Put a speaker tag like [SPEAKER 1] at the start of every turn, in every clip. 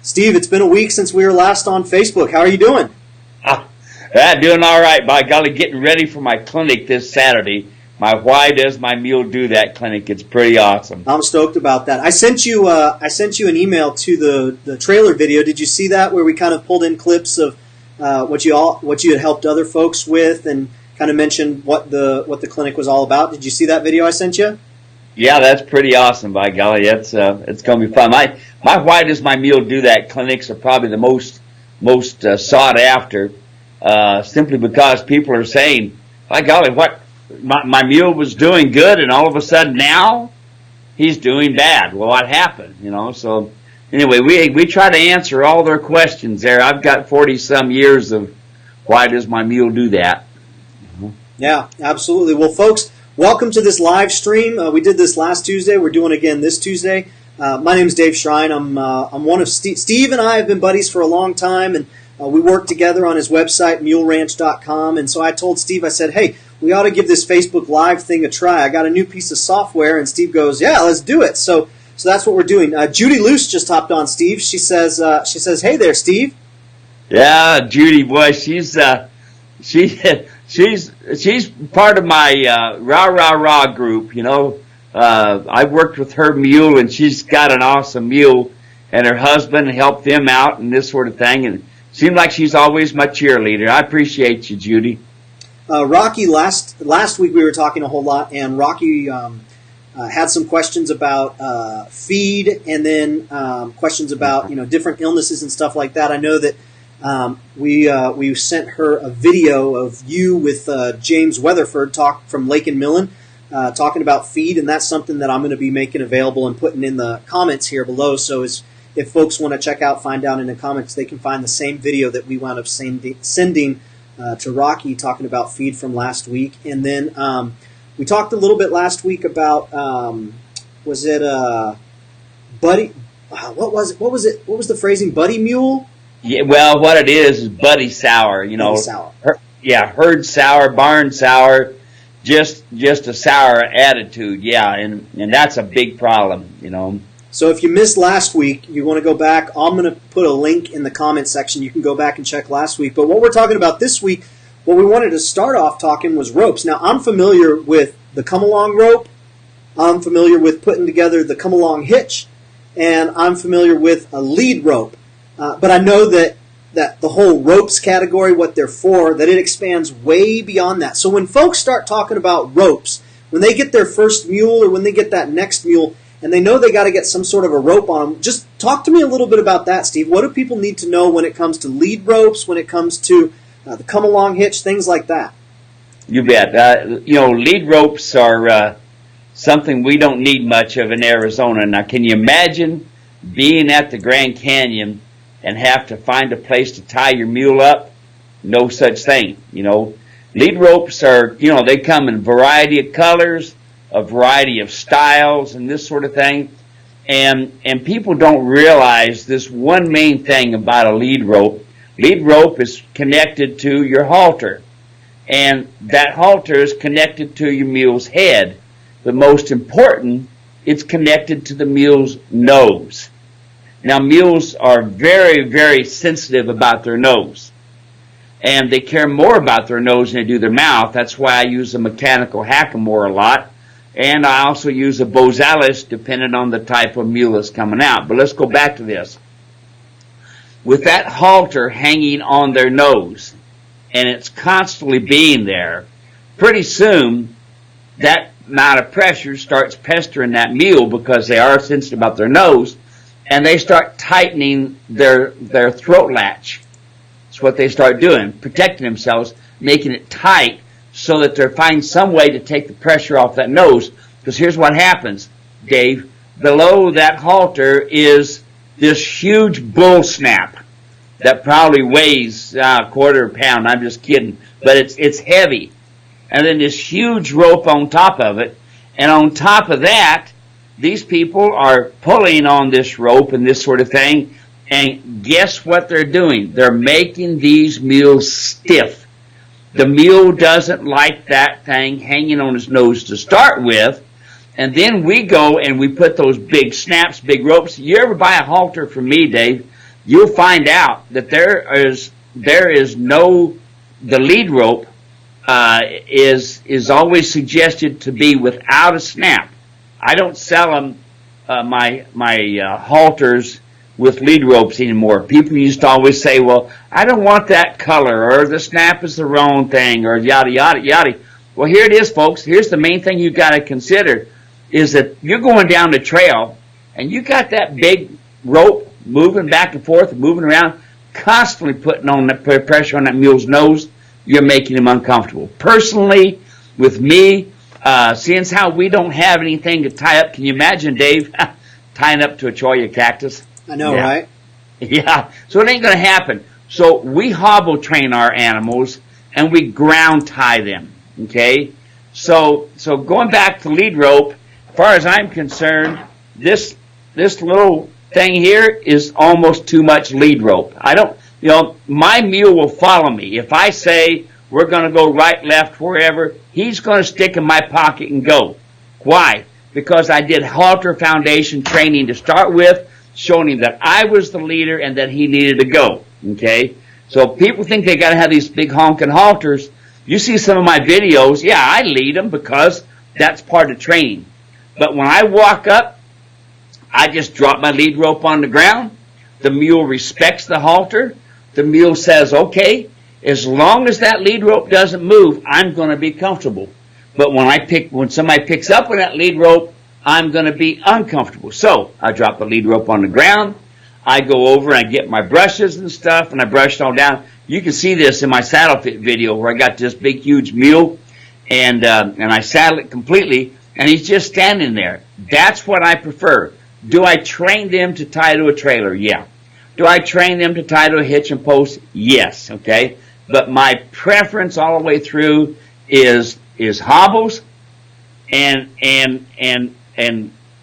[SPEAKER 1] Steve, it's been a week since we were last on Facebook. How are you doing?
[SPEAKER 2] Doing all right. By golly, getting ready for my clinic this Saturday. My Why Does My Mule Do That clinic. It's pretty awesome.
[SPEAKER 1] I'm stoked about that. I sent you an email to the trailer video. Did you see that, where we kind of pulled in clips of what you had helped other folks with, and kind of mentioned what the clinic was all about? Did you see that video I sent you?
[SPEAKER 2] Yeah, that's pretty awesome. By golly, it's going to be fun. My Why Does My Mule Do That clinics are probably the most sought after, simply because people are saying, by golly, what my mule was doing good, and all of a sudden now he's doing bad. Well, what happened? So anyway, we try to answer all their questions there. I've got 40-some years of Why Does My Mule Do That?
[SPEAKER 1] Yeah, absolutely. Well, folks, welcome to this live stream. We did this last Tuesday. We're doing it again this Tuesday. My name is Dave Shrine. I'm one of Steve and I have been buddies for a long time, and we worked together on his website, muleranch.com. And so I told Steve, I said, hey, we ought to give this Facebook Live thing a try. I got a new piece of software, and Steve goes, yeah, let's do it. So that's what we're doing. Judy Luce just hopped on, Steve. She says, hey there, Steve.
[SPEAKER 2] Yeah, Judy, boy, she's part of my rah group. I worked with her mule, and she's got an awesome mule, and her husband helped them out and this sort of thing, and it seemed like she's always my cheerleader. I appreciate you, Judy.
[SPEAKER 1] Rocky, last week we were talking a whole lot, and Rocky had some questions about feed, and then questions about different illnesses and stuff like that. I know that we sent her a video of you with James Weatherford from Lake and Millen talking about feed, and that's something that I'm going to be making available and putting in the comments here below. So if folks want to find out in the comments, they can find the same video that we wound up sending to Rocky, talking about feed from last week. And then we talked a little bit last week about was it Buddy? What was it? What was the phrasing? Buddy mule?
[SPEAKER 2] Yeah, well, what it is Buddy sour.
[SPEAKER 1] Buddy sour.
[SPEAKER 2] Herd sour, barn sour, just a sour attitude. Yeah, and that's a big problem.
[SPEAKER 1] So if you missed last week, you want to go back, I'm going to put a link in the comment section. You can go back and check last week. But what we're talking about this week, what we wanted to start off talking was ropes. Now, I'm familiar with the come-along rope. I'm familiar with putting together the come-along hitch. And I'm familiar with a lead rope. But I know that the whole ropes category, what they're for, that it expands way beyond that. So when folks start talking about ropes, when they get their first mule or when they get that next mule, and they know they got to get some sort of a rope on them, just talk to me a little bit about that, Steve. What do people need to know when it comes to lead ropes, when it comes to the come-along hitch, things like that?
[SPEAKER 2] You bet. Lead ropes are something we don't need much of in Arizona. Now, can you imagine being at the Grand Canyon and have to find a place to tie your mule up? No such thing. Lead ropes are, they come in a variety of colors, a variety of styles, and this sort of thing. And people don't realize this one main thing about a lead rope. Lead rope is connected to your halter, and that halter is connected to your mule's head. But most important, it's connected to the mule's nose. Now, mules are very, very sensitive about their nose, and they care more about their nose than they do their mouth. That's why I use a mechanical hackamore a lot, and I also use a Bozalis depending on the type of mule that's coming out. But let's go back to this. With that halter hanging on their nose, and it's constantly being there, pretty soon that amount of pressure starts pestering that mule because they are sensitive about their nose, and they start tightening their throat latch. That's what they start doing, protecting themselves, making it tight so that they're finding some way to take the pressure off that nose. Because here's what happens, Dave. Below that halter is this huge bull snap that probably weighs a quarter pound. I'm just kidding. But it's heavy. And then this huge rope on top of it. And on top of that, these people are pulling on this rope and this sort of thing. And guess what they're doing? They're making these mules stiff. The mule doesn't like that thing hanging on his nose to start with. And then we go and we put those big snaps, big ropes. You ever buy a halter from me, Dave? you'll find out that the lead rope is always suggested to be without a snap. I don't sell them my halters with lead ropes anymore. People used to always say, well, I don't want that color, or the snap is the wrong thing, or yada, yada, yada. Well, here it is, folks. Here's the main thing you've got to consider, is that you're going down the trail, and you got that big rope moving back and forth, moving around, constantly putting on that pressure on that mule's nose. You're making him uncomfortable. Personally, with me, seeing as how we don't have anything to tie up, can you imagine, Dave, tying up to a cholla cactus?
[SPEAKER 1] I know, right?
[SPEAKER 2] Yeah, so it ain't going to happen. So we hobble train our animals, and we ground tie them, okay? So going back to lead rope, as far as I'm concerned, this little thing here is almost too much lead rope. My mule will follow me. If I say we're going to go right, left, wherever, he's going to stick in my pocket and go. Why? Because I did halter foundation training to start with, showing him that I was the leader and that he needed to go. Okay? So people think they got to have these big honking halters. You see some of my videos, yeah, I lead them because that's part of training. But when I walk up, I just drop my lead rope on the ground. The mule respects the halter. The mule says, okay, as long as that lead rope doesn't move, I'm going to be comfortable. But when somebody picks up on that lead rope, I'm going to be uncomfortable. So I drop the lead rope on the ground. I go over and I get my brushes and stuff, and I brush it all down. You can see this in my saddle fit video where I got this big, huge mule, and I saddle it completely, and he's just standing there. That's what I prefer. Do I train them to tie to a trailer? Yeah. Do I train them to tie to a hitch and post? Yes. Okay. But my preference all the way through is hobbles and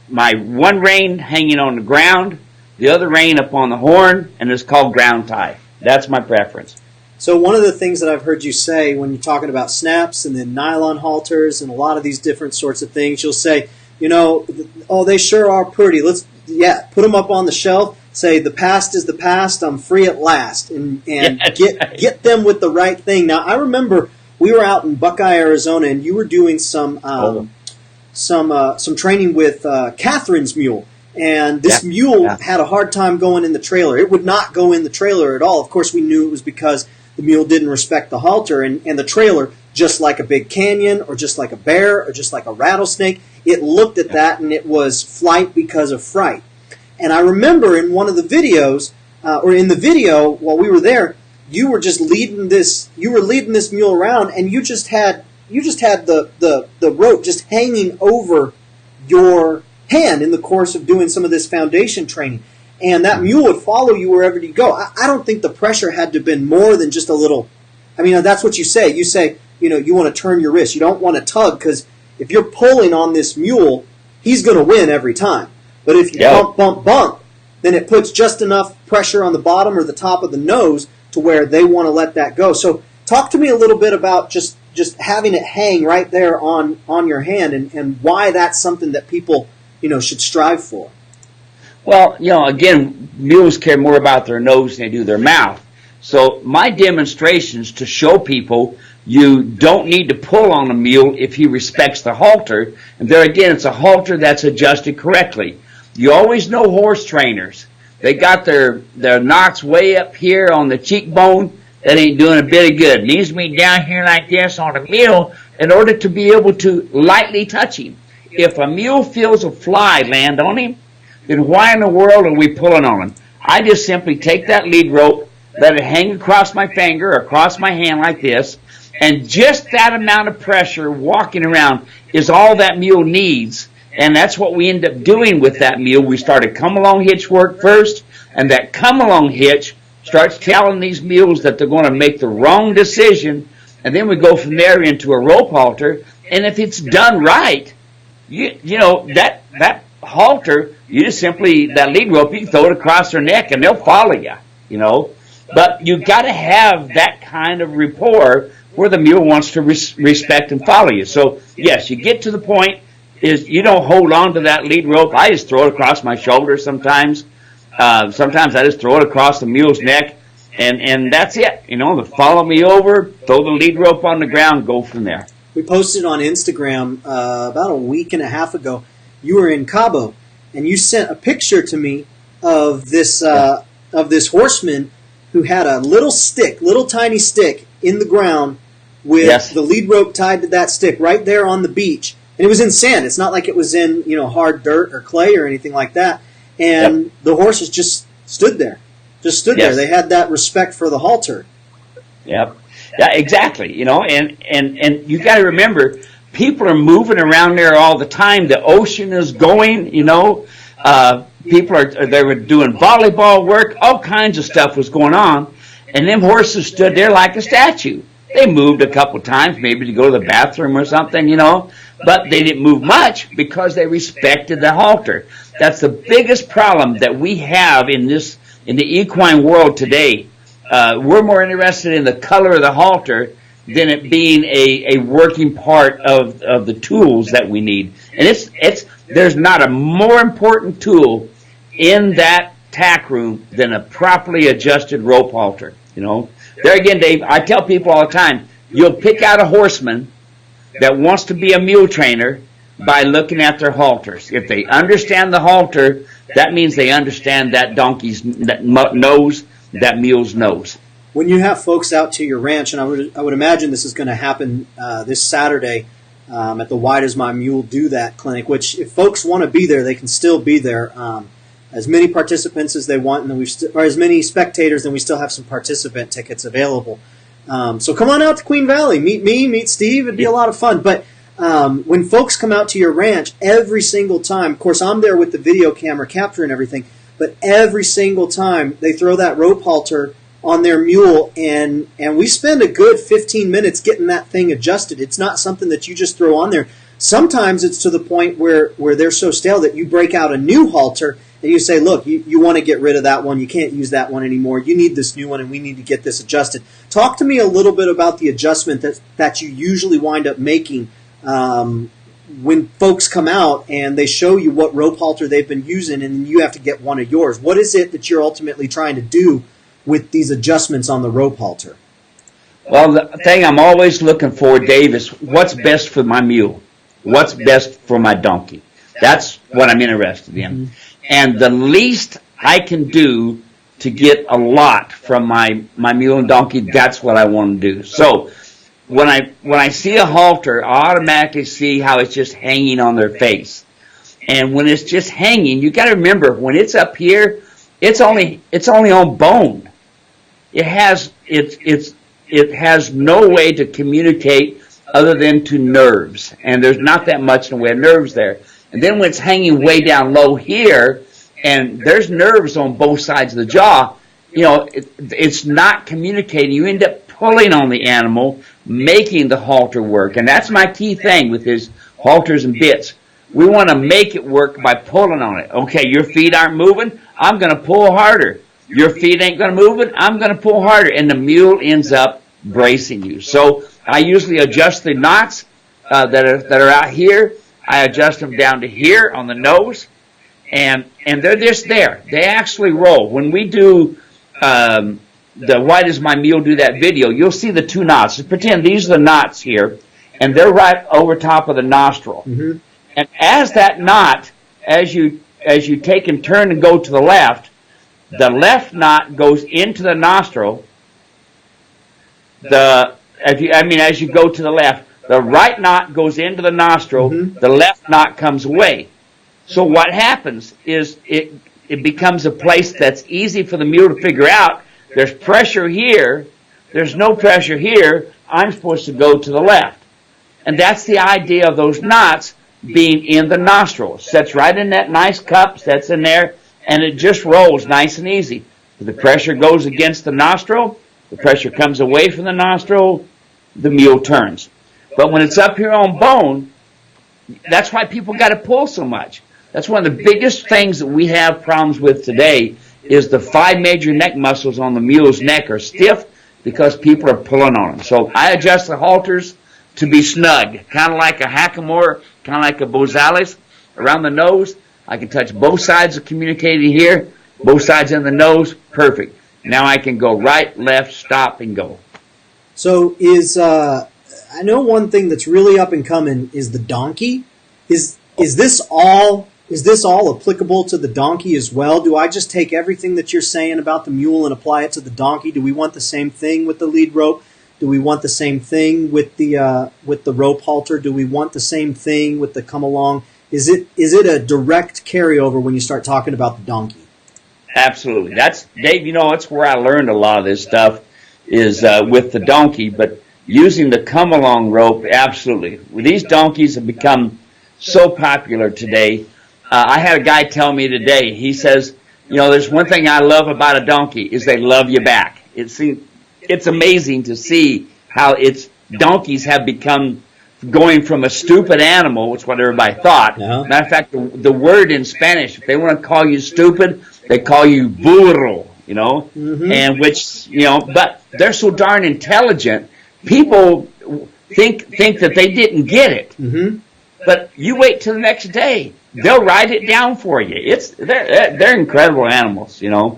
[SPEAKER 2] my one rein hanging on the ground, the other rein up on the horn, and it's called ground tie. That's my preference.
[SPEAKER 1] So one of the things that I've heard you say when you're talking about snaps and then nylon halters and a lot of these different sorts of things, you'll say, oh, they sure are pretty. Put them up on the shelf. Say the past is the past. I'm free at last, and get them with the right thing. Now I remember we were out in Buckeye, Arizona, and you were doing some training with Catherine's mule, and this mule had a hard time going in the trailer. It would not go in the trailer at all. Of course, we knew it was because the mule didn't respect the halter, and the trailer, just like a big canyon or just like a bear or just like a rattlesnake, it looked at that and it was flight because of fright. And I remember in one of the videos, or in the video while we were there, you were just leading this mule around, and you just had the rope just hanging over your hand in the course of doing some of this foundation training. And that mule would follow you wherever you go. I don't think the pressure had to have been more than just a little. I mean, that's what you say. You say, you want to turn your wrist. You don't want to tug, because if you're pulling on this mule, he's going to win every time. But if you bump, then it puts just enough pressure on the bottom or the top of the nose to where they want to let that go. So talk to me a little bit about just having it hang right there on your hand and why that's something that people, should strive for.
[SPEAKER 2] Well, again, mules care more about their nose than they do their mouth. So my demonstrations to show people you don't need to pull on a mule if he respects the halter. And there again, it's a halter that's adjusted correctly. You always know horse trainers. They got their knots way up here on the cheekbone. That ain't doing a bit of good. It needs to be down here like this on a mule in order to be able to lightly touch him. If a mule feels a fly land on him, then why in the world are we pulling on him? I just simply take that lead rope, let it hang across my finger or across my hand like this, and just that amount of pressure walking around is all that mule needs. And that's what we end up doing with that mule. We started come-along hitch work first, and that come-along hitch starts telling these mules that they're going to make the wrong decision, and then we go from there into a rope halter. And if it's done right, that halter, you just simply, that lead rope, you can throw it across their neck and they'll follow you, But you got to have that kind of rapport where the mule wants to respect and follow you. So, yes, you get to the point is you don't hold on to that lead rope. I just throw it across my shoulder sometimes. Sometimes I just throw it across the mule's neck, and that's it. You know, they follow me over, throw the lead rope on the ground, go from there.
[SPEAKER 1] We posted on Instagram about a week and a half ago. You were in Cabo, and you sent a picture to me of this horseman who had a little tiny stick in the ground with the lead rope tied to that stick right there on the beach. And it was in sand. It's not like it was in, hard dirt or clay or anything like that. And the horses just stood there. There. They had that respect for the halter.
[SPEAKER 2] Yep. Yeah, exactly. And you got to remember, people are moving around there all the time. The ocean is going, people they were doing volleyball work, all kinds of stuff was going on. And them horses stood there like a statue. They moved a couple times, maybe to go to the bathroom or something, but they didn't move much because they respected the halter. That's the biggest problem that we have in the equine world today. We're more interested in the color of the halter than it being a working part of the tools that we need. And there's not a more important tool in that tack room than a properly adjusted rope halter. There again, Dave, I tell people all the time, you'll pick out a horseman that wants to be a mule trainer by looking at their halters. If they understand the halter, that means they understand that donkey's nose, that mule's nose.
[SPEAKER 1] When you have folks out to your ranch, and I would imagine this is going to happen this Saturday at the Why Does My Mule Do That clinic, which if folks want to be there, they can still be there. As many participants as they want, and or as many spectators, and we still have some participant tickets available. So come on out to Queen Valley. Meet me, meet Steve. It'd be a lot of fun. But when folks come out to your ranch, every single time, of course, I'm there with the video camera capturing everything, but every single time they throw that rope halter on their mule, and we spend a good 15 minutes getting that thing adjusted. It's not something that you just throw on there. Sometimes it's to the point where they're so stale that you break out a new halter and you say, look, you want to get rid of that one. You can't use that one anymore. You need this new one, and we need to get this adjusted. Talk to me a little bit about the adjustment that you usually wind up making when folks come out and they show you what rope halter they've been using, and you have to get one of yours. What is it that you're ultimately trying to do with these adjustments on the rope halter?
[SPEAKER 2] Well, the thing I'm always looking for, Dave, is what's best for my mule. What's best for my donkey. That's what I'm interested in. Mm-hmm. And the least I can do to get a lot from my mule and donkey, that's what I want to do. So when I see a halter, I automatically see how it's just hanging on their face. And when it's just hanging, you got to remember, when it's up here, it's only on bone. It has no way to communicate other than to nerves, and there's not that much in the way of nerves there. And then when it's hanging way down low here, and there's nerves on both sides of the jaw, it's not communicating. You end up pulling on the animal, making the halter work. And that's my key thing with his halters and bits. We want to make it work by pulling on it. Okay, your feet aren't moving, I'm going to pull harder. Your feet ain't going to move it, I'm going to pull harder. And the mule ends up bracing you. So I usually adjust the knots that are out here. I adjust them down to here on the nose, and they're just there. They actually roll. When we do the Why Does My Mule Do That video, you'll see the two knots. Just pretend these are the knots here, and they're right over top of the nostril. Mm-hmm. And as that knot, as you take and turn and go to the left knot goes into the nostril. As you go to the left, the right knot goes into the nostril, mm-hmm. The left knot comes away. So what happens is it becomes a place that's easy for the mule to figure out. There's pressure here, there's no pressure here, I'm supposed to go to the left. And that's the idea of those knots being in the nostril. Sets right in that nice cup, sets in there, and it just rolls nice and easy. The pressure goes against the nostril, the pressure comes away from the nostril, the mule turns. But when it's up here on bone, that's why people got to pull so much. That's one of the biggest things that we have problems with today is the 5 major neck muscles on the mule's neck are stiff because people are pulling on them. So I adjust the halters to be snug, kind of like a hackamore, kind of like a bozales around the nose. I can touch both sides of communicating here, both sides of the nose, perfect. Now I can go right, left, stop, and go.
[SPEAKER 1] So I know one thing that's really up and coming is the donkey. Is this all applicable to the donkey as well? Do I just take everything that you're saying about the mule and apply it to the donkey? Do we want the same thing with the lead rope? Do we want the same thing with the rope halter? Do we want the same thing with the come along? Is it a direct carryover when you start talking about the donkey?
[SPEAKER 2] Absolutely. That's Dave. That's where I learned a lot of this stuff is with the donkey, but using the come along rope. Absolutely. These donkeys have become so popular today. I had a guy tell me today. He says, there's one thing I love about a donkey is they love you back. It's amazing to see how donkeys have become going from a stupid animal, which is what everybody thought.
[SPEAKER 1] Uh-huh.
[SPEAKER 2] Matter of fact, the word in Spanish, if they want to call you stupid, they call you burro,
[SPEAKER 1] Mm-hmm.
[SPEAKER 2] and but they're so darn intelligent. People think that they didn't get it.
[SPEAKER 1] Mm-hmm.
[SPEAKER 2] But you wait till the next day. They'll write it down for you. They're incredible animals, over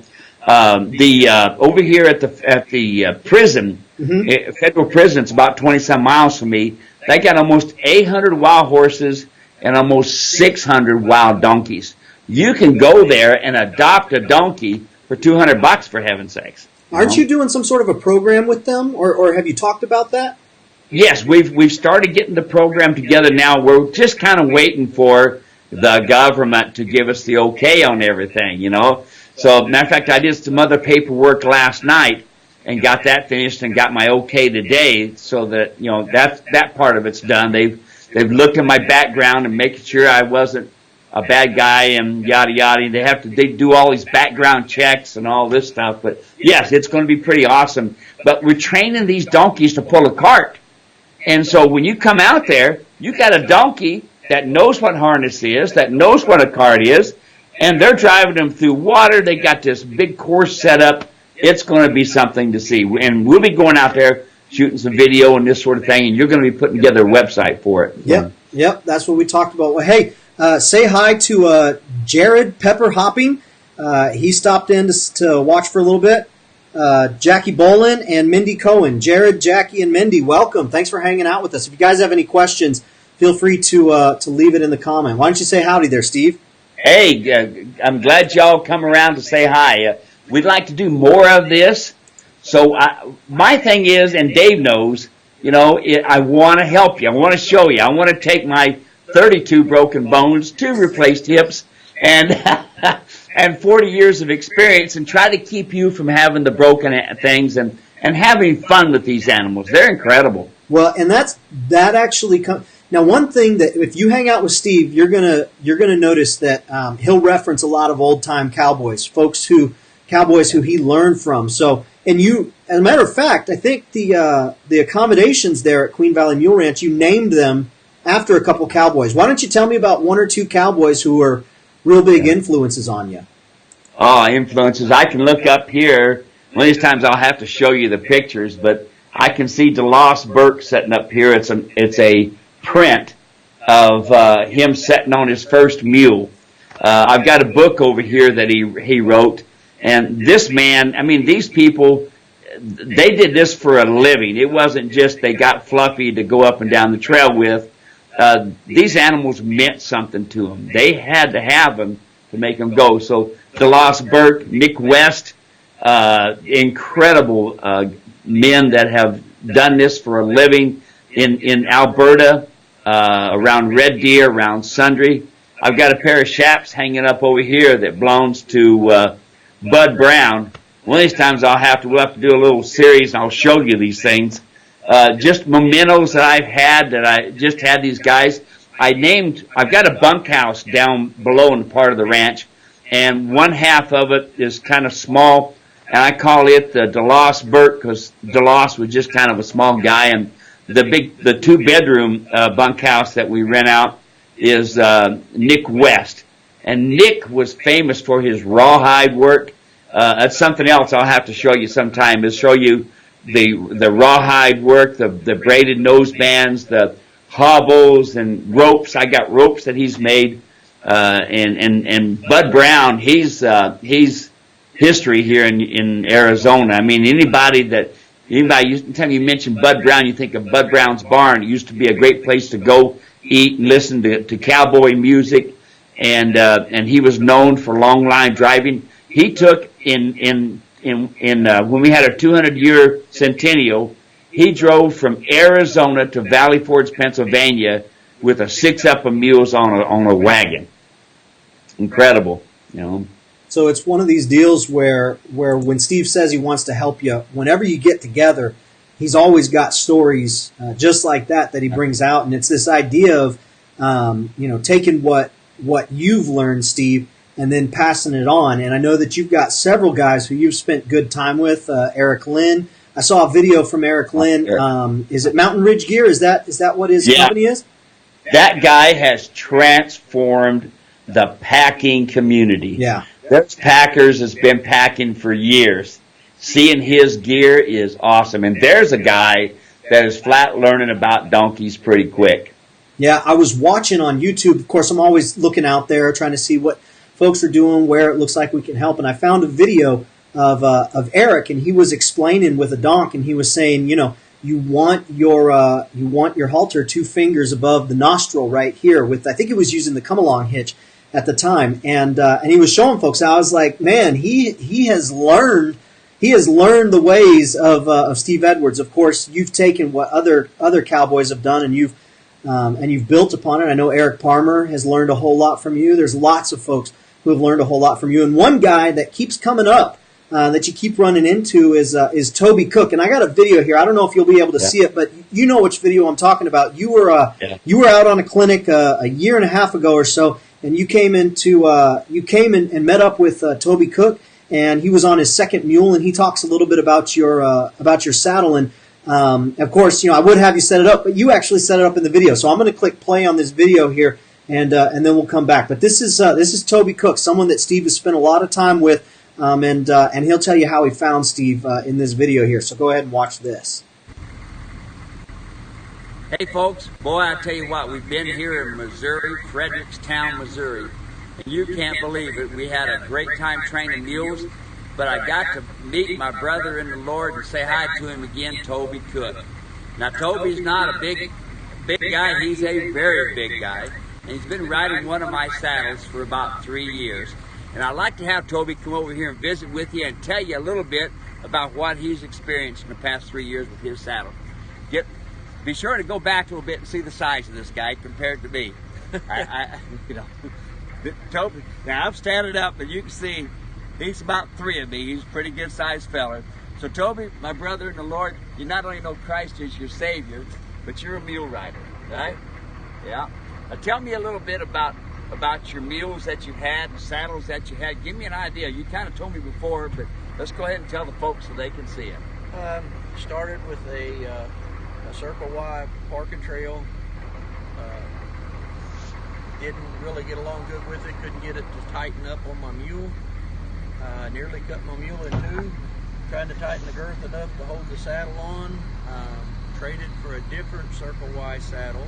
[SPEAKER 2] here at the prison,
[SPEAKER 1] Mm-hmm.
[SPEAKER 2] federal prison, it's about 20-some miles from me. They got almost 800 wild horses and almost 600 wild donkeys. You can go there and adopt a donkey for $200, for heaven's sakes.
[SPEAKER 1] Aren't you doing some sort of a program with them, or have you talked about that?
[SPEAKER 2] Yes, we've started getting the program together now. We're just kind of waiting for the government to give us the okay on everything, So, matter of fact, I did some other paperwork last night and got that finished and got my okay today, so that that part of it's done. They've looked at my background and making sure I wasn't a bad guy and yada yada. They do all these background checks and all this stuff. But yes, it's going to be pretty awesome. But we're training these donkeys to pull a cart. And so when you come out there, you got a donkey that knows what harness is, that knows what a cart is, and they're driving them through water. They got this big course set up. It's going to be something to see. And we'll be going out there shooting some video and this sort of thing, and you're going to be putting together a website for it.
[SPEAKER 1] Yep, that's what we talked about. Well, hey, say hi to Jared Pepper Hopping. He stopped in to watch for a little bit. Jackie Bolin and Mindy Cohen. Jared, Jackie, and Mindy, welcome. Thanks for hanging out with us. If you guys have any questions, feel free to leave it in the comment. Why don't you say howdy there, Steve?
[SPEAKER 2] Hey, I'm glad y'all come around to say hi. We'd like to do more of this. So my thing is, and Dave knows, I want to help you. I want to show you. I want to take my 32 broken bones, 2 replaced hips, and and 40 years of experience, and try to keep you from having the broken things and having fun with these animals. They're incredible.
[SPEAKER 1] Well, and that actually comes. Now, one thing that if you hang out with Steve, you're gonna notice that he'll reference a lot of old time cowboys, cowboys who he learned from. So, and you, as a matter of fact, I think the accommodations there at Queen Valley Mule Ranch, you named them after a couple cowboys. Why don't you tell me about 1 or 2 cowboys who are real big influences on you?
[SPEAKER 2] Oh, influences. I can look up here. One of these times I'll have to show you the pictures, but I can see DeLoss Burke sitting up here. It's a print of him sitting on his first mule. I've got a book over here that he wrote, and this man, these people, they did this for a living. It wasn't just they got fluffy to go up and down the trail with. These animals meant something to them. They had to have them to make them go. So DeLoss Burke, Nick West, incredible men that have done this for a living in Alberta, around Red Deer, around Sundre. I've got a pair of chaps hanging up over here that belongs to Bud Brown. One of these times we'll have to do a little series and I'll show you these things. Just mementos that I've had, that I just had these guys. I've got a bunkhouse down below in the part of the ranch, and one half of it is kind of small, and I call it the DeLoss Burke because DeLoss was just kind of a small guy, and the 2-bedroom bunkhouse that we rent out is Nick West. And Nick was famous for his rawhide work. That's something else I'll have to show you sometime, is show you the rawhide work, the braided nosebands, the hobbles and ropes. I got ropes that he's made. And Bud Brown, he's history here in Arizona. I mean, anytime you mention Bud Brown, you think of Bud Brown's Barn. It used to be a great place to go eat and listen to cowboy music, and he was known for long line driving. He took in when we had our 200-year centennial, he drove from Arizona to Valley Forge, Pennsylvania, with a 6 up of mules on a wagon. Incredible, you know.
[SPEAKER 1] So it's one of these deals where when Steve says he wants to help you, whenever you get together, he's always got stories just like that he brings out, and it's this idea of taking what you've learned, Steve, and then passing it on. And I know that you've got several guys who you've spent good time with. Eric Lynn. I saw a video from Eric Lynn. Is it Mountain Ridge Gear? Is that what his company is?
[SPEAKER 2] That guy has transformed the packing community.
[SPEAKER 1] Yeah.
[SPEAKER 2] There's packers that's been packing for years. Seeing his gear is awesome. And there's a guy that is flat learning about donkeys pretty quick.
[SPEAKER 1] Yeah, I was watching on YouTube. Of course, I'm always looking out there trying to see what folks are doing, where it looks like we can help. And I found a video of Eric, and he was explaining with a donk, and he was saying, you want your halter 2 fingers above the nostril right here. With I think he was using the come along hitch at the time, and he was showing folks. I was like, man, he has learned the ways of Steve Edwards. Of course, you've taken what other cowboys have done, and you've built upon it. I know Eric Palmer has learned a whole lot from you. There's lots of folks who have learned a whole lot from you, and one guy that keeps coming up that you keep running into is Toby Cook. And I got a video here. I don't know if you'll be able to see it, but you know which video I'm talking about. You were out on a clinic a year and a half ago or so, and you came and met up with Toby Cook, and he was on his second mule, and he talks a little bit about your saddle. And of course, I would have you set it up, but you actually set it up in the video. So I'm going to click play on this video here, and then we'll come back. But this is Toby Cook, someone that Steve has spent a lot of time with. And he'll tell you how he found Steve in this video here. So go ahead and watch this.
[SPEAKER 3] Hey folks, boy, I tell you what, we've been here in Missouri, Frederickstown, Missouri, and you can't believe it. We had a great time training mules, but I got to meet my brother in the Lord and say hi to him again, Toby Cook. Now Toby's not a big guy, he's a very big guy, and he's been riding one of my saddles for about 3 years. And I'd like to have Toby come over here and visit with you and tell you a little bit about what he's experienced in the past 3 years with his saddle. Be sure to go back a little bit and see the size of this guy compared to me. Toby, now I'm standing up, and you can see he's about 3 of me. He's a pretty good sized fella. So Toby, my brother in the Lord, you not only know Christ as your Savior, but you're a mule rider, right? Yeah. Now tell me a little bit about your mules that you had, the saddles that you had. Give me an idea. You kind of told me before, but let's go ahead and tell the folks so they can see it.
[SPEAKER 4] Started with a Circle Y parking trail. Didn't really get along good with it. Couldn't get it to tighten up on my mule. Nearly cut my mule in 2. Trying to tighten the girth enough to hold the saddle on. Traded for a different Circle Y saddle.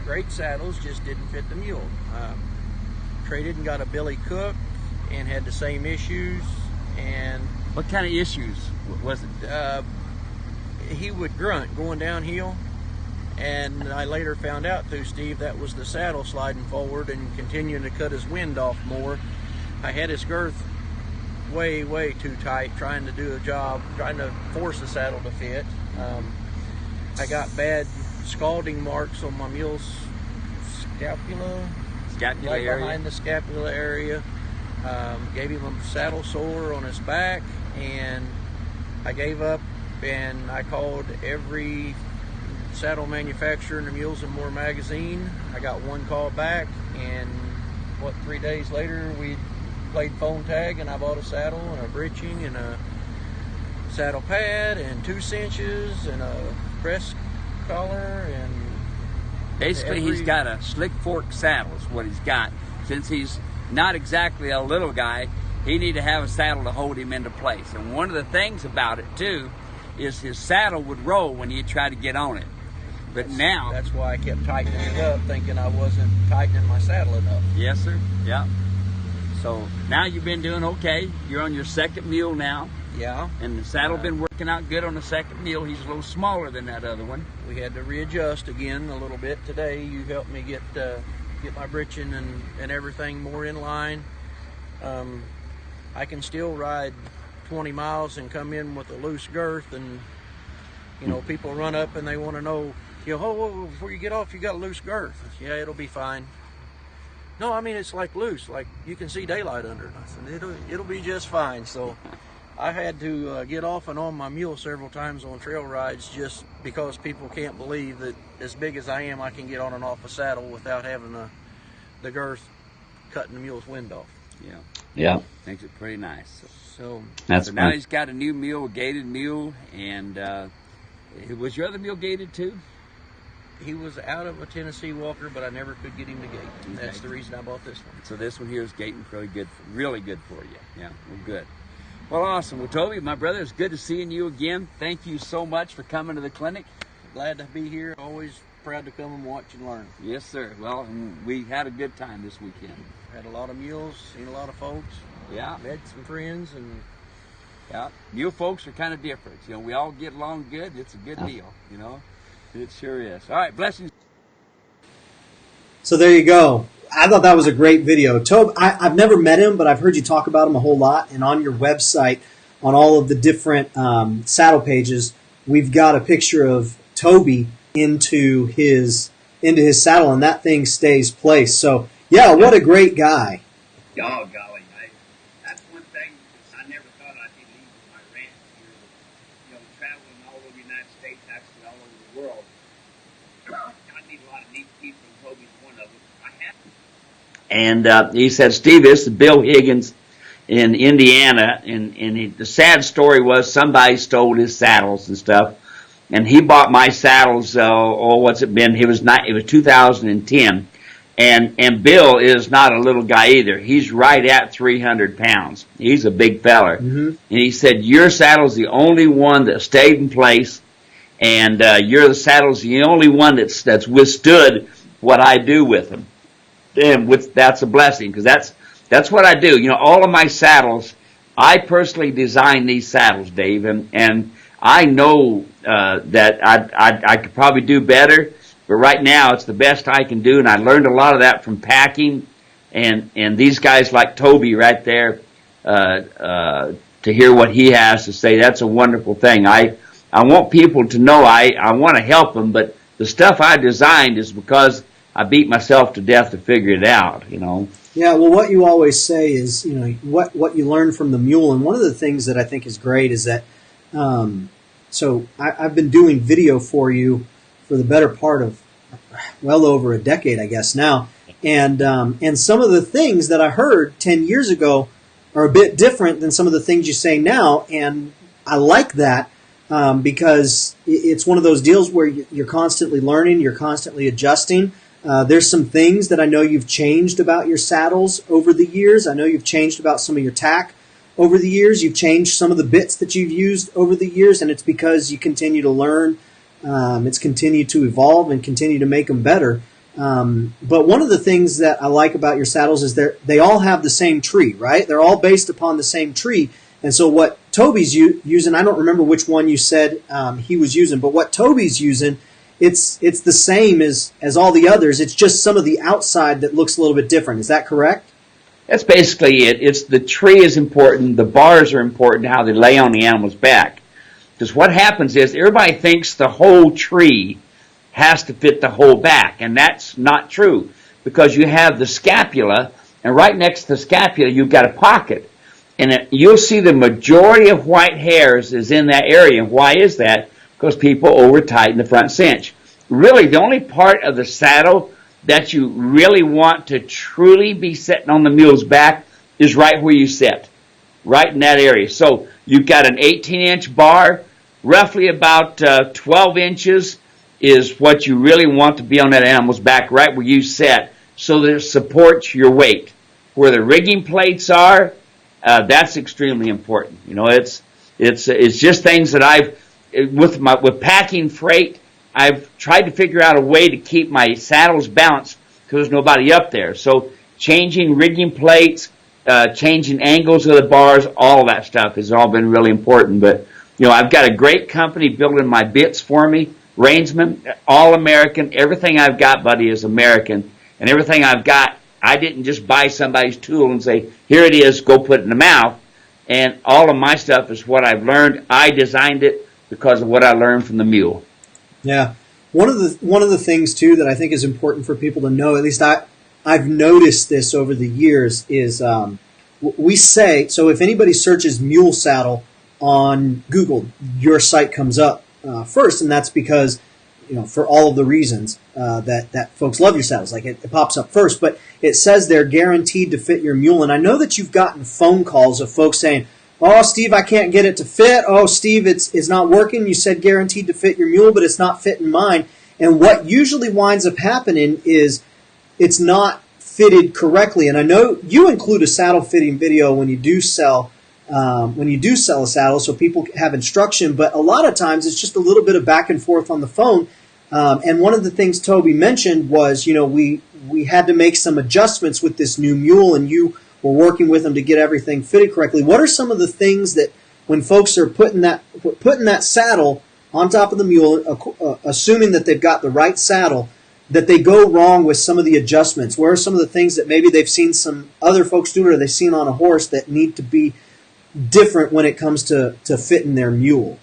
[SPEAKER 4] Great saddles, just didn't fit the mule. Traded and got a Billy Cook and had the same issues. And
[SPEAKER 3] what kind of issues was it?
[SPEAKER 4] He would grunt going downhill, and I later found out through Steve that was the saddle sliding forward and continuing to cut his wind off more. I had his girth way too tight, trying to do a job, trying to force the saddle to fit. I got bad scalding marks on my mule's scapula right
[SPEAKER 3] area.
[SPEAKER 4] Behind the scapula area. Gave him a saddle sore on his back, and I gave up, and I called every saddle manufacturer in the Mules and More magazine. I got one call back, and 3 days later we played phone tag, and I bought a saddle and a breeching and a saddle pad and 2 cinches and a press collar, and
[SPEAKER 3] basically he's got a slick fork saddle is what he's got. Since he's not exactly a little guy, he need to have a saddle to hold him into place. And one of the things about it too is his saddle would roll when he tried to get on it. But now
[SPEAKER 4] that's why I kept tightening it up, thinking I wasn't tightening my saddle enough.
[SPEAKER 3] Yes, sir. Yeah. So now you've been doing okay. You're on your second mule now.
[SPEAKER 4] Yeah.
[SPEAKER 3] And the saddle been working out good on the second mule. He's a little smaller than that other one.
[SPEAKER 4] We had to readjust again a little bit today. You helped me get my breeching and everything more in line. I can still ride 20 miles and come in with a loose girth, and people run up and they want to know, oh, before you get off, you got a loose girth. Yeah, it'll be fine. No, I mean, it's like loose, like you can see daylight under it. I said, it'll be just fine. So I had to get off and on my mule several times on trail rides just because people can't believe that as big as I am, I can get on and off a saddle without having the girth cutting the mule's wind off.
[SPEAKER 3] Yeah.
[SPEAKER 2] Yeah.
[SPEAKER 3] Makes it pretty nice.
[SPEAKER 4] So
[SPEAKER 3] now he's got a new mule, a gated mule, and was your other mule gated too?
[SPEAKER 4] He was out of a Tennessee Walker, but I never could get him to gate. Okay. That's the reason I bought this one.
[SPEAKER 3] So this one here is gating really good for you. Yeah, well, good. Well, awesome. Well, Toby, my brother, it's good to seeing you again. Thank you so much for coming to the clinic.
[SPEAKER 4] Glad to be here. Always proud to come and watch and learn.
[SPEAKER 3] Yes, sir. Well, we had a good time this weekend.
[SPEAKER 4] Had a lot of mules, seen a lot of folks.
[SPEAKER 3] Yeah.
[SPEAKER 4] Met some friends, and
[SPEAKER 3] yeah, mule folks are kind of different. We all get along good. It's a good deal. It sure is. All right, blessings.
[SPEAKER 1] So there you go. I thought that was a great video. Toby, I've never met him, but I've heard you talk about him a whole lot. And on your website, on all of the different saddle pages, we've got a picture of Toby into his saddle, and that thing stays placed. So yeah, what a great guy.
[SPEAKER 2] Oh, golly. That's one thing I never thought I'd be leaving my ranch here. Traveling all over the United States, actually all over the world. I need a lot of neat people, and Toby's one of them. I have. And he said, Steve, this is Bill Higgins in Indiana, and the sad story was somebody stole his saddles and stuff. And he bought my saddles, what's it been? It was 2010. And Bill is not a little guy either. He's right at 300 pounds. He's a big feller. Mm-hmm. And he said, your saddle's the only one that stayed in place, and your saddle's the only one that's withstood what I do with them. And that's a blessing, because that's what I do. All of my saddles, I personally design these saddles, Dave, and I know that I could probably do better. But right now, it's the best I can do, and I learned a lot of that from packing, and these guys like Toby right there, to hear what he has to say. That's a wonderful thing. I want people to know I want to help them, but the stuff I designed is because I beat myself to death to figure it out,
[SPEAKER 1] Yeah, well, what you always say is, what you learn from the mule, and one of the things that I think is great is that, so I've been doing video for you for the better part of well over a decade, I guess now. And some of the things that I heard 10 years ago are a bit different than some of the things you say now. And I like that because it's one of those deals where you're constantly learning, you're constantly adjusting. There's some things that I know you've changed about your saddles over the years. I know you've changed about some of your tack over the years. You've changed some of the bits that you've used over the years, and it's because you continue to learn. It's continued to evolve and continue to make them better. But one of the things that I like about your saddles is they all have the same tree, right? They're all based upon the same tree. And so what Toby's using, I don't remember which one you said he was using, but what Toby's using, it's the same as all the others. It's just some of the outside that looks a little bit different. Is that correct?
[SPEAKER 2] That's basically it. It's the tree is important. The bars are important, how they lay on the animal's back. Because what happens is everybody thinks the whole tree has to fit the whole back, and that's not true, because you have the scapula, and right next to the scapula you've got a pocket, and you'll see the majority of white hairs is in that area. Why is that? Because people over-tighten the front cinch. Really, the only part of the saddle that you really want to truly be sitting on the mule's back is right where you sit, right in that area. So you've got an 18-inch bar. Roughly about 12 inches is what you really want to be on that animal's back, right where you sit, so that it supports your weight. Where the rigging plates are, that's extremely important. It's just things that with packing freight, I've tried to figure out a way to keep my saddles balanced because there's nobody up there. So changing rigging plates, changing angles of the bars, all of that stuff has all been really important. But, I've got a great company building my bits for me, Rainsman, all American. Everything I've got, buddy, is American. And everything I've got, I didn't just buy somebody's tool and say, here it is, go put it in the mouth. And all of my stuff is what I've learned. I designed it because of what I learned from the Mule.
[SPEAKER 1] Yeah. One of the things, too, that I think is important for people to know, at least I've noticed this over the years, is we say, so if anybody searches Mule saddle on Google, your site comes up first, and that's because, for all of the reasons that folks love your saddles. Like it pops up first, but it says they're guaranteed to fit your mule. And I know that you've gotten phone calls of folks saying, "Oh, Steve, I can't get it to fit. Oh, Steve, it's not working. You said guaranteed to fit your mule, but it's not fitting mine." And what usually winds up happening is it's not fitted correctly. And I know you include a saddle fitting video when you do sell a saddle, so people have instruction. But a lot of times it's just a little bit of back and forth on the phone. And one of the things Toby mentioned was, we had to make some adjustments with this new Mule, and you were working with them to get everything fitted correctly. What are some of the things that, when folks are putting that saddle on top of the Mule, assuming that they've got the right saddle, that they go wrong with some of the adjustments? Where are some of the things that maybe they've seen some other folks do, or they've seen on a horse, that need to be different when it comes to fitting their Mule?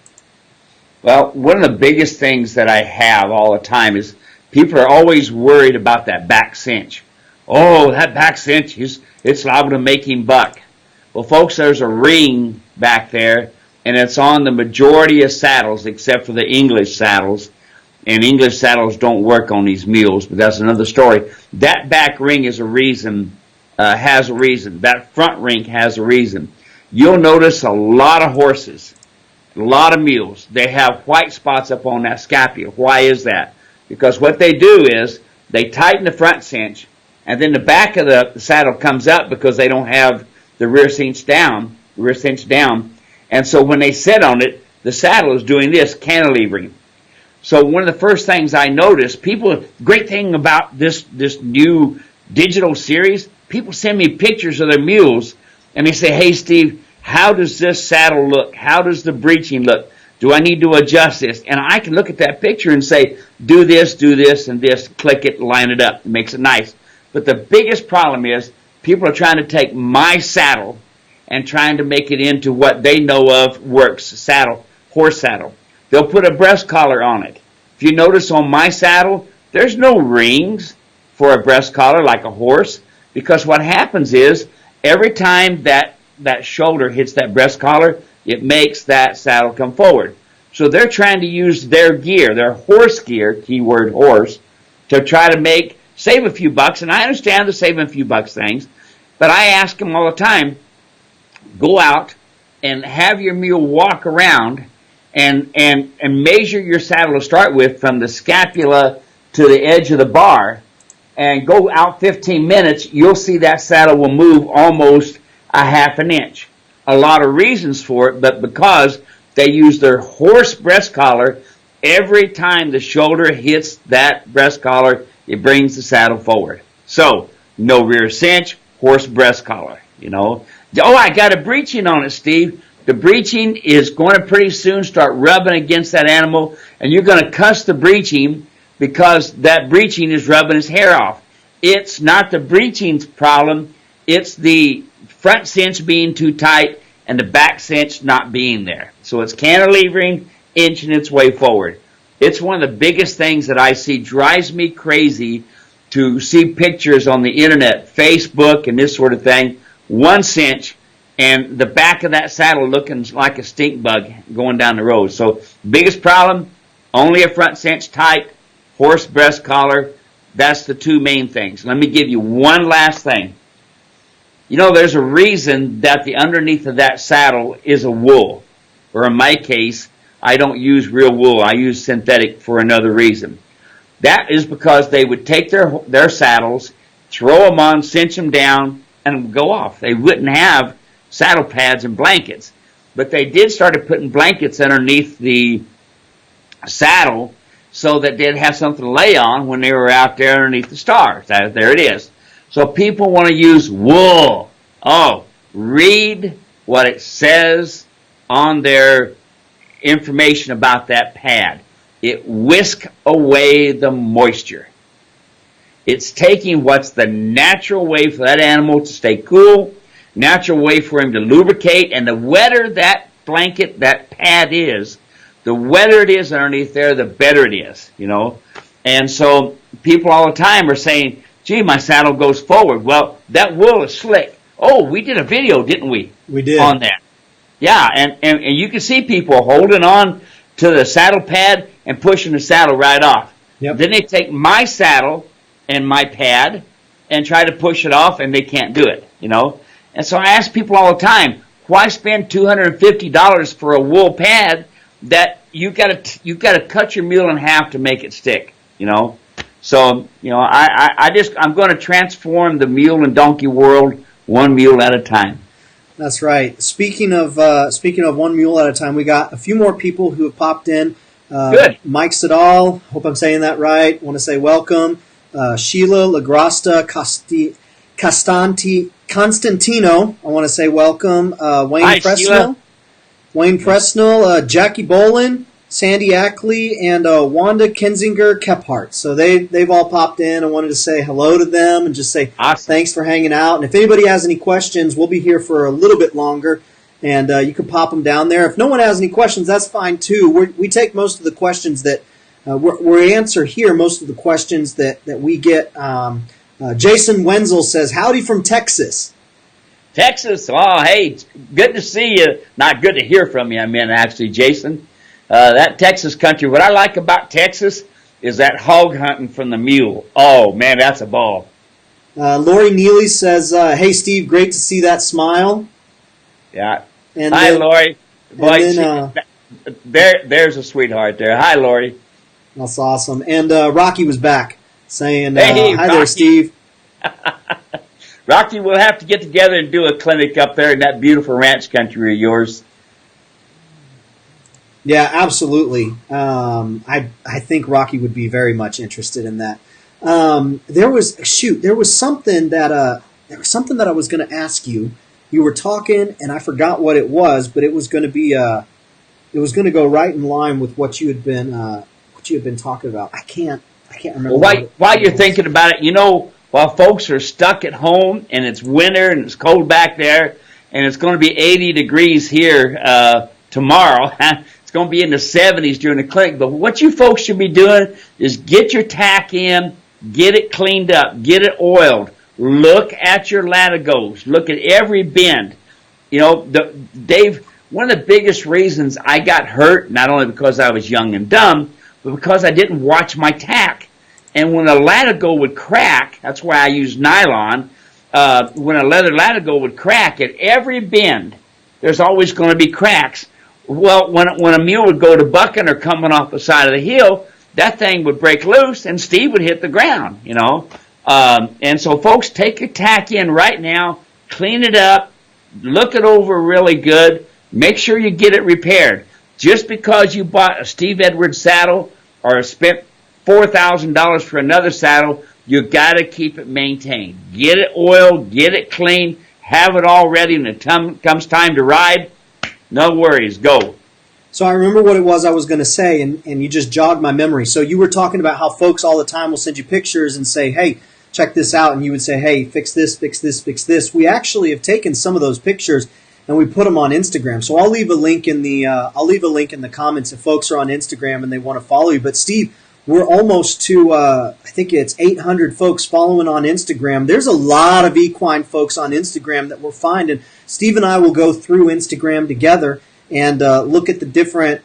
[SPEAKER 2] Well, one of the biggest things that I have all the time is people are always worried about that back cinch. Oh, that back cinch, it's liable to make him buck. Well, folks, there's a ring back there, and it's on the majority of saddles except for the English saddles. And English saddles don't work on these mules, but that's another story. That back ring is has a reason. That front ring has a reason. You'll notice a lot of horses, a lot of mules, they have white spots up on that scapula. Why is that? Because what they do is they tighten the front cinch, and then the back of the saddle comes up because they don't have the rear cinch down. And so when they sit on it, the saddle is doing this, cantilevering. So one of the first things I noticed, great thing about this new digital series, people send me pictures of their mules, and they say, "Hey, Steve, how does this saddle look? How does the breeching look? Do I need to adjust this?" And I can look at that picture and say, do this, and this, click it, line it up. It makes it nice. But the biggest problem is people are trying to take my saddle and trying to make it into what they know of works, horse saddle. They'll put a breast collar on it. If you notice on my saddle, there's no rings for a breast collar like a horse, because what happens is every time that shoulder hits that breast collar, it makes that saddle come forward. So they're trying to use their gear, their horse gear, keyword horse, to try to save a few bucks. And I understand the saving a few bucks things, but I ask them all the time, go out and have your mule walk around and measure your saddle to start with from the scapula to the edge of the bar, and go out 15 minutes, you'll see that saddle will move almost a half an inch. A lot of reasons for it, but because they use their horse breast collar, every time the shoulder hits that breast collar, it brings the saddle forward. So, no rear cinch, horse breast collar, Oh, I got a breeching on it, Steve. The breeching is going to pretty soon start rubbing against that animal, and you're going to cuss the breeching because that breeching is rubbing his hair off. It's not the breeching's problem, it's the front cinch being too tight and the back cinch not being there. So it's cantilevering, inching its way forward. It's one of the biggest things that I see. Drives me crazy to see pictures on the internet, Facebook and this sort of thing, one cinch, and the back of that saddle looking like a stink bug going down the road. So biggest problem, only a front cinch tight, horse breast collar. That's the two main things. Let me give you one last thing. There's a reason that the underneath of that saddle is a wool. Or in my case, I don't use real wool. I use synthetic for another reason. That is because they would take their saddles, throw them on, cinch them down, and go off. They wouldn't have saddle pads and blankets. But they did start putting blankets underneath the saddle so that they'd have something to lay on when they were out there underneath the stars. There it is. So people want to use wool. Oh, read what it says on their information about that pad. It whisks away the moisture. It's taking what's the natural way for that animal to stay cool, natural way for him to lubricate, and the wetter that blanket, that pad is, the wetter it is underneath there, the better it is, you know. And so people all the time are saying, gee, my saddle goes forward. Well, that wool is slick. Oh, we did a video, didn't we?
[SPEAKER 1] We did.
[SPEAKER 2] On that. Yeah, and you can see people holding on to the saddle pad and pushing the saddle right off.
[SPEAKER 1] Yep.
[SPEAKER 2] Then they take my saddle and my pad and try to push it off, and they can't do it, you know. And so I ask people all the time, why spend $250 for a wool pad that you got to cut your mule in half to make it stick, you know? So, you know, I'm going to transform the mule and donkey world one mule at a time.
[SPEAKER 1] That's right. Speaking of one mule at a time, we got a few more people who have popped in.
[SPEAKER 2] Good.
[SPEAKER 1] Mike Sadal, hope I'm saying that right. Want to say welcome. Sheila Lagrasta Constantino, I want to say welcome. Wayne
[SPEAKER 2] Hi,
[SPEAKER 1] Presnell.
[SPEAKER 2] Sheila.
[SPEAKER 1] Wayne Presnell, Jackie Bolin, Sandy Ackley, and Wanda Kensinger Kephart. So they've all popped in. I wanted to say hello to them and just say Thanks for hanging out. And if anybody has any questions, we'll be here for a little bit longer, and you can pop them down there. If no one has any questions, that's fine too. We take most of the questions that we answer here, most of the questions that we get. Jason Wenzel says, howdy from Texas.
[SPEAKER 2] Texas, oh, hey, it's good to see you. Not good to hear from you, I mean, actually, Jason. That Texas country, what I like about Texas is that hog hunting from the mule. Oh, man, that's a ball.
[SPEAKER 1] Lori Neely says, hey, Steve, great to see that smile.
[SPEAKER 2] Yeah.
[SPEAKER 1] And
[SPEAKER 2] hi, Lori. Boy,
[SPEAKER 1] then,
[SPEAKER 2] there's a sweetheart there. Hi, Lori.
[SPEAKER 1] That's awesome. And Rocky was back saying,
[SPEAKER 2] hey,
[SPEAKER 1] hi
[SPEAKER 2] Rocky.
[SPEAKER 1] there, Steve.
[SPEAKER 2] Rocky, we'll have to get together and do a clinic up there in that beautiful ranch country of yours.
[SPEAKER 1] Yeah, absolutely. I think Rocky would be very much interested in that. There was something that I was going to ask you. You were talking, and I forgot what it was, but it was going to be it was going to go right in line with what you had been talking about. I can't remember.
[SPEAKER 2] Well, while you're thinking about it, you know, while folks are stuck at home and it's winter and it's cold back there, and it's going to be 80 degrees here tomorrow. It's going to be in the 70s during the clinic. But what you folks should be doing is get your tack in, get it cleaned up, get it oiled. Look at your latigos. Look at every bend. You know, Dave, one of the biggest reasons I got hurt, not only because I was young and dumb, but because I didn't watch my tack. And when a latigo would crack, that's why I use nylon, when a leather latigo would crack at every bend, there's always going to be cracks. Well, when a mule would go to bucking or coming off the side of the hill, that thing would break loose and Steve would hit the ground, you know. And so, folks, take your tack in right now, clean it up, look it over really good, make sure you get it repaired. Just because you bought a Steve Edwards saddle or spent $4,000 for another saddle, you got to keep it maintained. Get it oiled, get it clean, have it all ready when it comes time to ride. No worries, go.
[SPEAKER 1] So I remember what it was I was going to say, and you just jogged my memory. So you were talking about how folks all the time will send you pictures and say, hey, check this out, and you would say, hey, fix this, fix this, fix this. We actually have taken some of those pictures and we put them on Instagram. So I'll leave a link in the comments if folks are on Instagram and they want to follow you. But Steve, we're almost to I think it's 800 folks following on Instagram. There's a lot of equine folks on Instagram that we're finding. Steve and I will go through Instagram together and look at the different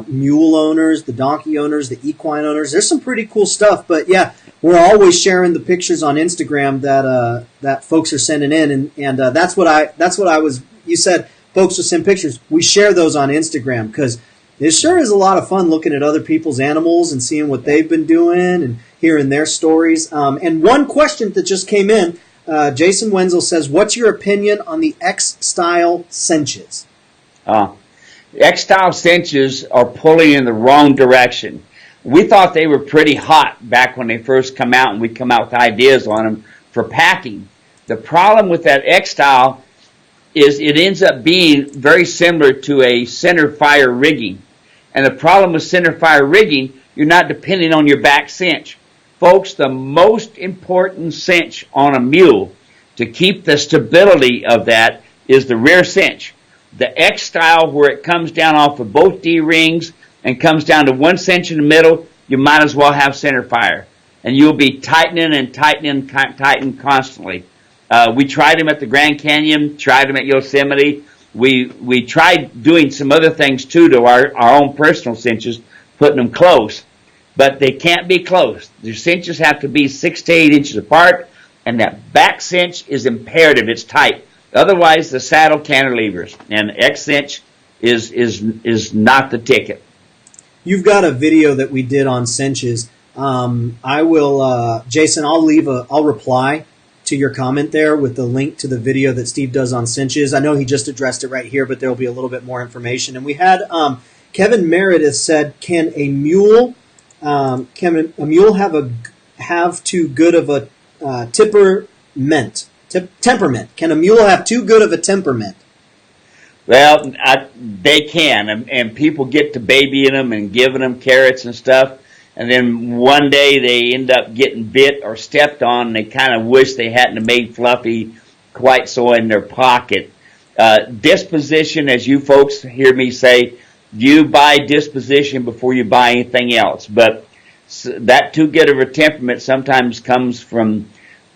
[SPEAKER 1] mule owners, the donkey owners, the equine owners. There's some pretty cool stuff. But yeah, we're always sharing the pictures on Instagram that folks are sending in, and that's what I was. You said folks will send pictures. We share those on Instagram because it sure is a lot of fun looking at other people's animals and seeing what they've been doing and hearing their stories. And one question that just came in, Jason Wenzel says, "What's your opinion on the X-style cinches?"
[SPEAKER 2] X-style cinches are pulling in the wrong direction. We thought they were pretty hot back when they first come out, and we come out with ideas on them for packing. The problem with that X style is it ends up being very similar to a center fire rigging. And the problem with center fire rigging, you're not depending on your back cinch. Folks, the most important cinch on a mule to keep the stability of that is the rear cinch. The X style, where it comes down off of both D-rings and comes down to 1 cinch in the middle, you might as well have center fire. And you'll be tightening and tightening constantly. We tried them at the Grand Canyon, tried them at Yosemite. We tried doing some other things too to our own personal cinches, putting them close. But they can't be close. The cinches have to be 6 to 8 inches apart, and that back cinch is imperative. It's tight. Otherwise, the saddle cantilevers, and X-cinch is not the ticket.
[SPEAKER 1] You've got a video that we did on cinches. I will, Jason, I'll reply to your comment there with the link to the video that Steve does on cinches. I know he just addressed it right here, but there'll be a little bit more information. And we had Kevin Meredith said, can a mule have too good of a temperament? Can a mule have too good of a temperament?
[SPEAKER 2] Well, they can, and people get to babying them and giving them carrots and stuff, and then one day they end up getting bit or stepped on, and they kind of wish they hadn't have made Fluffy quite so in their pocket. Disposition, as you folks hear me say, you buy disposition before you buy anything else. But that too good of a temperament sometimes comes from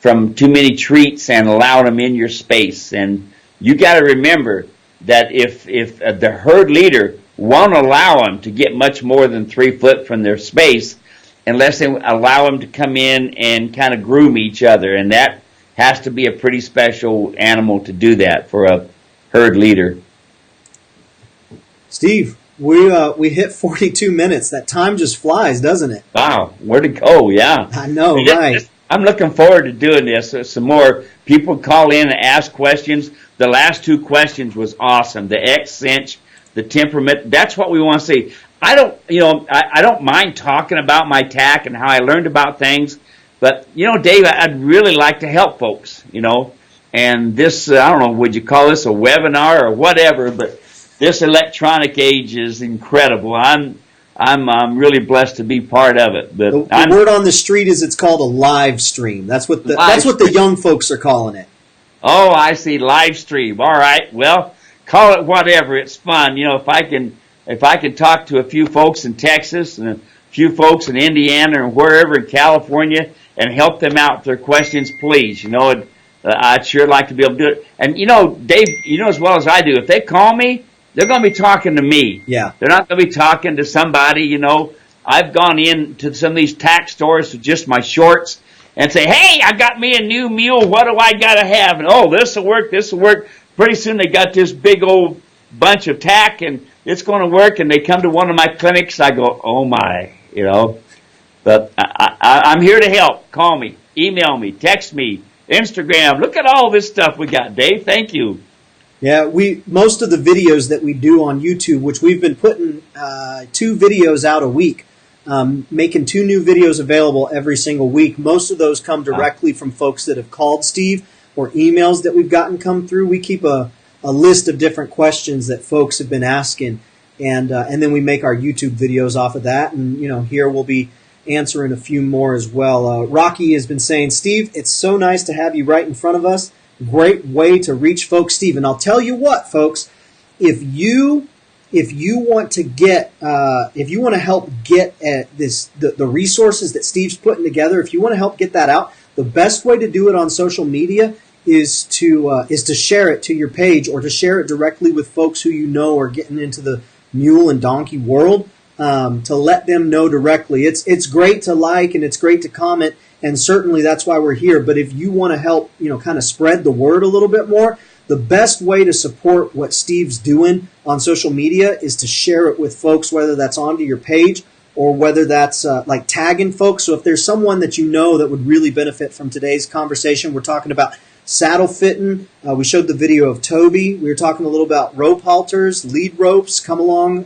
[SPEAKER 2] too many treats and allowing them in your space. And you got to remember that if the herd leader won't allow them to get much more than 3 foot from their space unless they allow them to come in and kind of groom each other. And that has to be a pretty special animal to do that for a herd leader.
[SPEAKER 1] Steve, we hit 42 minutes. That time just flies, doesn't it?
[SPEAKER 2] Wow, where to go? Yeah.
[SPEAKER 1] I know, right.
[SPEAKER 2] I'm looking forward to doing this. Some more people call in and ask questions. The last 2 questions was awesome. The X-cinch, the temperament. That's what we want to see. I don't mind talking about my tack and how I learned about things, but Dave, I'd really like to help folks. And this, I don't know, would you call this a webinar or whatever? But this electronic age is incredible. I'm really blessed to be part of it. But
[SPEAKER 1] the word on the street is it's called a live stream. That's what the young folks are calling it.
[SPEAKER 2] Oh, I see, live stream. All right, well, call it whatever. It's fun. If I can talk to a few folks in Texas and a few folks in Indiana or wherever in California and help them out with their questions, please. I'd sure like to be able to do it. And Dave, as well as I do, if they call me, they're going to be talking to me.
[SPEAKER 1] Yeah.
[SPEAKER 2] They're not going to be talking to somebody. I've gone into some of these tack stores with just my shorts and say, hey, I got me a new mule. What do I got to have? And, oh, this will work. Pretty soon they got this big old bunch of tack, and it's going to work. And they come to one of my clinics. I go, oh, my, But I'm here to help. Call me, email me, text me, Instagram. Look at all this stuff we got, Dave. Thank you.
[SPEAKER 1] Yeah, most of the videos that we do on YouTube, which we've been putting 2 videos out a week, making 2 new videos available every single week. Most of those come directly from folks that have called Steve or emails that we've gotten come through. We keep a list of different questions that folks have been asking, and then we make our YouTube videos off of that. And here we'll be answering a few more as well. Rocky has been saying, Steve, it's so nice to have you right in front of us. Great way to reach folks, Steve. And I'll tell you what, folks, if you want to help get at the resources that Steve's putting together, if you want to help get that out, the best way to do it on social media is to share it to your page or to share it directly with folks who are getting into the mule and donkey world, to let them know directly. It's great to like and it's great to comment, and certainly that's why we're here. But if you want to help, kind of spread the word a little bit more, the best way to support what Steve's doing on social media is to share it with folks, whether that's onto your page or whether that's like tagging folks. So if there's someone that that would really benefit from today's conversation, we're talking about saddle fitting. We showed the video of Toby. We were talking a little about rope halters, lead ropes, come along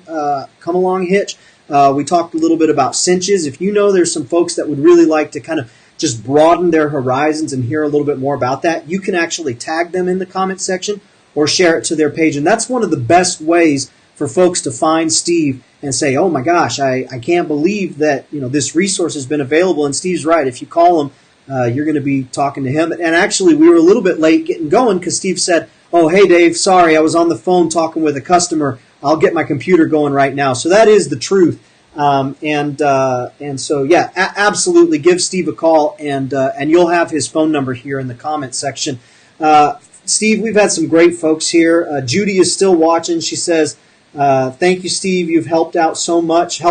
[SPEAKER 1] hitch. We talked a little bit about cinches. If there's some folks that would really like to kind of just broaden their horizons and hear a little bit more about that, you can actually tag them in the comment section or share it to their page. And that's one of the best ways for folks to find Steve and say, oh my gosh, I can't believe that this resource has been available. And Steve's right. If you call him, you're going to be talking to him. And actually, we were a little bit late getting going because Steve said, oh, hey, Dave, sorry, I was on the phone talking with a customer. I'll get my computer going right now. So that is the truth. And so, yeah, absolutely give Steve a call, and you'll have his phone number here in the comment section. Steve, we've had some great folks here. Judy is still watching. She says, thank you, Steve. You've helped us so much.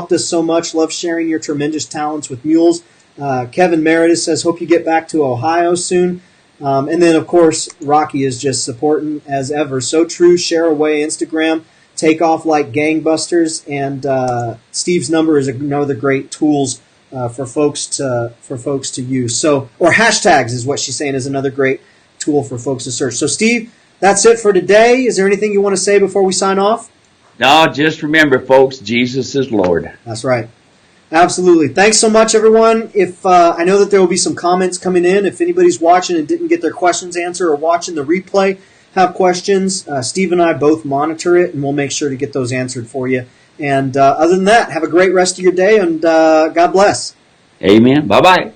[SPEAKER 1] Love sharing your tremendous talents with mules. Kevin Meredith says, hope you get back to Ohio soon. And then, of course, Rocky is just supporting as ever. So true. Share away Instagram. Take off like gangbusters. And Steve's number is another great tools for folks to use. So, or hashtags is what she's saying is another great tool for folks to search. So, Steve, that's it for today. Is there anything you want to say before we sign off?
[SPEAKER 2] No, just remember, folks, Jesus is Lord.
[SPEAKER 1] That's right. Absolutely. Thanks so much, everyone. If I know that there will be some comments coming in. If anybody's watching and didn't get their questions answered or watching the replay have questions, Steve and I both monitor it, and we'll make sure to get those answered for you. And other than that, have a great rest of your day, and God bless.
[SPEAKER 2] Amen. Bye-bye.